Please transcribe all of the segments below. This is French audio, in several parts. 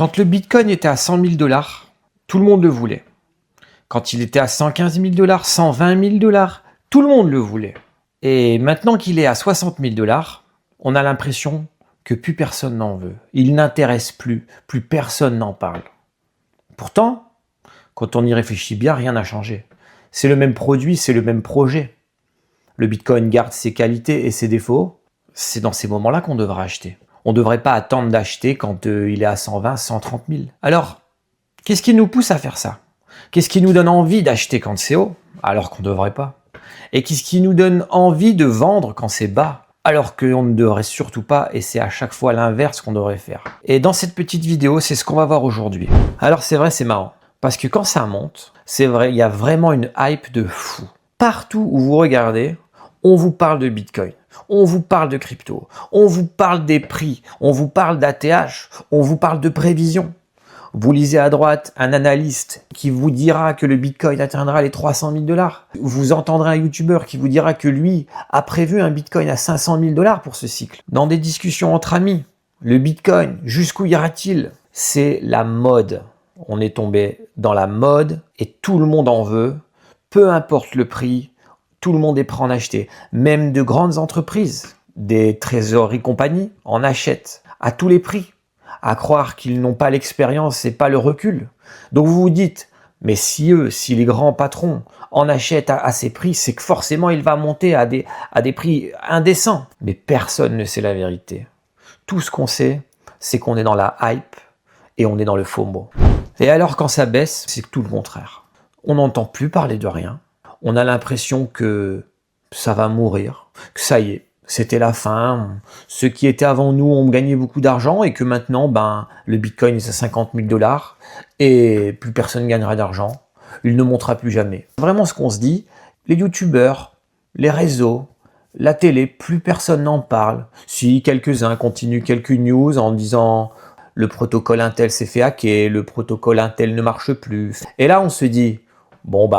Quand le Bitcoin était à 100 000 $, tout le monde le voulait. Quand il était à 115 000 $, 120 000 $, tout le monde le voulait. Et maintenant qu'il est à 60 000 $, on a l'impression que plus personne n'en veut. Il n'intéresse plus personne n'en parle. Pourtant, quand on y réfléchit bien, rien n'a changé. C'est le même produit, c'est le même projet. Le Bitcoin garde ses qualités et ses défauts. C'est dans ces moments-là qu'on devrait acheter. On ne devrait pas attendre d'acheter quand il est à 120, 130 000. Alors, qu'est-ce qui nous pousse à faire ça? Qu'est-ce qui nous donne envie d'acheter quand c'est haut, alors qu'on ne devrait pas? Et qu'est-ce qui nous donne envie de vendre quand c'est bas, alors qu'on ne devrait surtout pas, et c'est à chaque fois l'inverse qu'on devrait faire? Et dans cette petite vidéo, c'est ce qu'on va voir aujourd'hui. Alors c'est vrai, c'est marrant, parce que quand ça monte, c'est vrai, il y a vraiment une hype de fou. Partout où vous regardez, on vous parle de Bitcoin, on vous parle de crypto, on vous parle des prix, on vous parle d'ATH, on vous parle de prévision. Vous lisez à droite un analyste qui vous dira que le Bitcoin atteindra les 300 000 $. Vous entendrez un YouTuber qui vous dira que lui a prévu un Bitcoin à 500 000 $ pour ce cycle. Dans des discussions entre amis, le Bitcoin, jusqu'où ira-t-il? C'est la mode. On est tombé dans la mode et tout le monde en veut. Peu importe le prix, tout le monde est prêt à en acheter. Même de grandes entreprises, des trésoreries compagnies, en achètent à tous les prix. À croire qu'ils n'ont pas l'expérience et pas le recul. Donc vous vous dites, mais si les grands patrons en achètent à ces prix, c'est que forcément il va monter à des prix indécents. Mais personne ne sait la vérité. Tout ce qu'on sait, c'est qu'on est dans la hype et on est dans le FOMO. Et alors quand ça baisse, c'est tout le contraire. On n'entend plus parler de rien. On a l'impression que ça va mourir, que ça y est. C'était la fin. Ceux qui étaient avant nous ont gagné beaucoup d'argent et que maintenant, le Bitcoin est à 50 000 $ et plus personne ne gagnera d'argent. Il ne montera plus jamais. Vraiment ce qu'on se dit, les youtubeurs, les réseaux, la télé, plus personne n'en parle. Si quelques-uns continuent quelques news en disant le protocole Intel s'est fait hacker, le protocole Intel ne marche plus. Et là on se dit, bon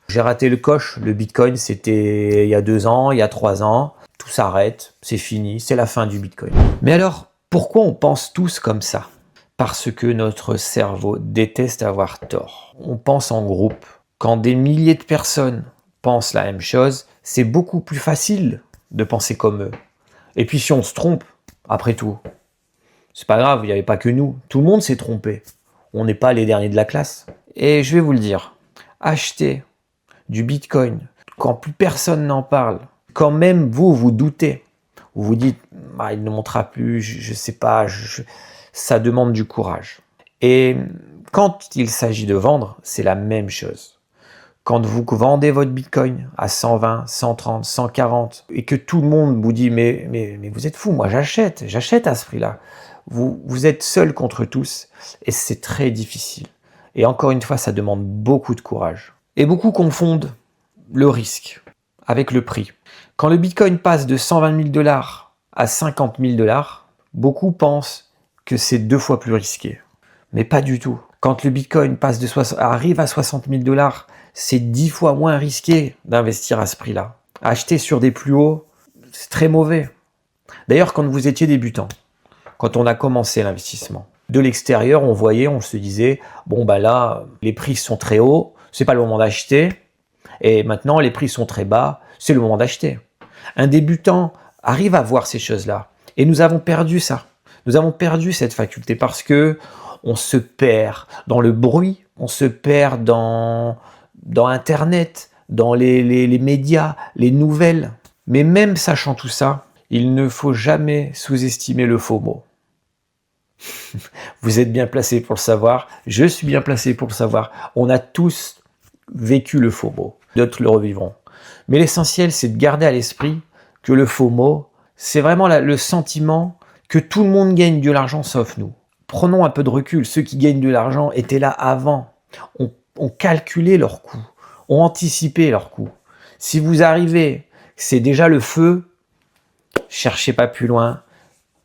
j'ai raté le coche, le Bitcoin c'était il y a 2 ans, il y a 3 ans. Tout s'arrête, c'est fini, c'est la fin du Bitcoin. Mais alors, pourquoi on pense tous comme ça? Parce que notre cerveau déteste avoir tort. On pense en groupe. Quand des milliers de personnes pensent la même chose, c'est beaucoup plus facile de penser comme eux. Et puis si on se trompe, après tout, c'est pas grave, il n'y avait pas que nous. Tout le monde s'est trompé. On n'est pas les derniers de la classe. Et je vais vous le dire, acheter du Bitcoin quand plus personne n'en parle, quand même vous doutez, vous vous dites il ne montera plus, je sais pas, ça demande du courage. Et quand il s'agit de vendre, c'est la même chose. Quand vous vendez votre Bitcoin à 120, 130, 140 et que tout le monde vous dit mais vous êtes fous, moi j'achète à ce prix-là. Vous êtes seul contre tous et c'est très difficile. Et encore une fois, ça demande beaucoup de courage. Et beaucoup confondent le risque avec le prix. Quand le Bitcoin passe de 120 000 $ à 50 000 $, beaucoup pensent que c'est 2 fois plus risqué. Mais pas du tout. Quand le Bitcoin arrive à 60 000 $, c'est 10 fois moins risqué d'investir à ce prix-là. Acheter sur des plus hauts, c'est très mauvais. D'ailleurs, quand vous étiez débutant, quand on a commencé l'investissement, de l'extérieur, on se disait, là, les prix sont très hauts, c'est pas le moment d'acheter. Et maintenant, les prix sont très bas, c'est le moment d'acheter. Un débutant arrive à voir ces choses-là. Et nous avons perdu ça. Nous avons perdu cette faculté parce que on se perd dans le bruit, on se perd dans Internet, dans les médias, les nouvelles. Mais même sachant tout ça, il ne faut jamais sous-estimer le FOMO. Vous êtes bien placé pour le savoir, je suis bien placé pour le savoir. On a tous vécu le FOMO, d'autres le revivront. Mais l'essentiel, c'est de garder à l'esprit que le FOMO, c'est vraiment le sentiment que tout le monde gagne de l'argent sauf nous. Prenons un peu de recul, ceux qui gagnent de l'argent étaient là avant, ont calculé leurs coûts, ont anticipé leurs coûts. Si vous arrivez, c'est déjà le feu, cherchez pas plus loin,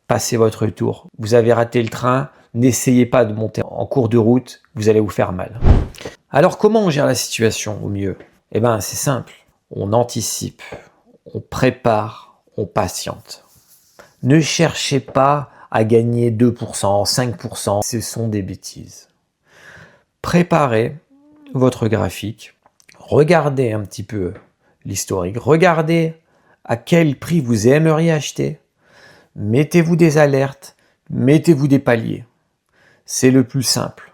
passez votre tour. Vous avez raté le train, n'essayez pas de monter en cours de route, vous allez vous faire mal. Alors comment on gère la situation au mieux? C'est simple, on anticipe, on prépare, on patiente. Ne cherchez pas à gagner 2%, 5%. Ce sont des bêtises. Préparez votre graphique, regardez un petit peu l'historique, regardez à quel prix vous aimeriez acheter, mettez-vous des alertes, mettez-vous des paliers. C'est le plus simple.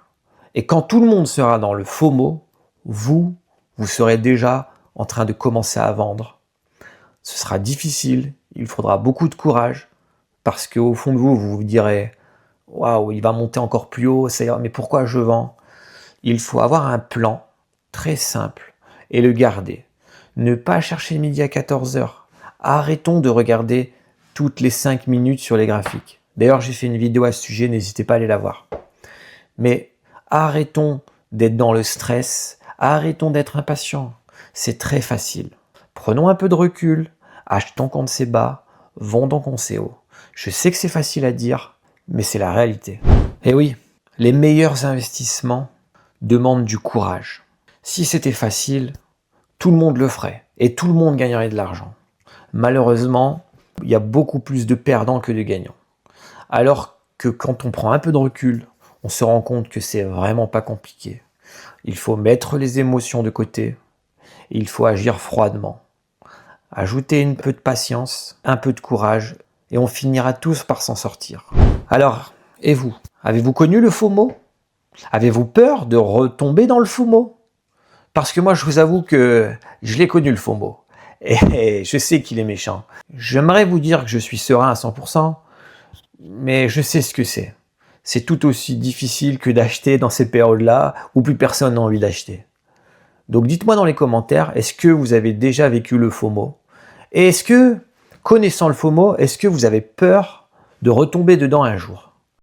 Et quand tout le monde sera dans le FOMO, vous serez déjà en train de commencer à vendre. Ce sera difficile, il faudra beaucoup de courage, parce qu'au fond de vous, vous vous direz « Waouh, il va monter encore plus haut, mais pourquoi je vends ?» Il faut avoir un plan très simple et le garder. Ne pas chercher midi à 14h. Arrêtons de regarder toutes les 5 minutes sur les graphiques. D'ailleurs, j'ai fait une vidéo à ce sujet, n'hésitez pas à aller la voir. Mais arrêtons d'être dans le stress, arrêtons d'être impatients. C'est très facile. Prenons un peu de recul, achetons quand c'est bas, vendons quand c'est haut. Je sais que c'est facile à dire, mais c'est la réalité. Et oui, les meilleurs investissements demandent du courage. Si c'était facile, tout le monde le ferait et tout le monde gagnerait de l'argent. Malheureusement, il y a beaucoup plus de perdants que de gagnants. Alors que quand on prend un peu de recul, on se rend compte que c'est vraiment pas compliqué. Il faut mettre les émotions de côté et il faut agir froidement. Ajouter un peu de patience, un peu de courage et on finira tous par s'en sortir. Alors, et vous? Avez-vous connu le FOMO? Avez-vous peur de retomber dans le FOMO? Parce que moi, je vous avoue que je l'ai connu le FOMO. Et je sais qu'il est méchant. J'aimerais vous dire que je suis serein à 100%, mais je sais ce que c'est. C'est tout aussi difficile que d'acheter dans ces périodes-là où plus personne n'a envie d'acheter. Donc dites-moi dans les commentaires, est-ce que vous avez déjà vécu le FOMO? Et est-ce que, connaissant le FOMO, est-ce que vous avez peur de retomber dedans un jour?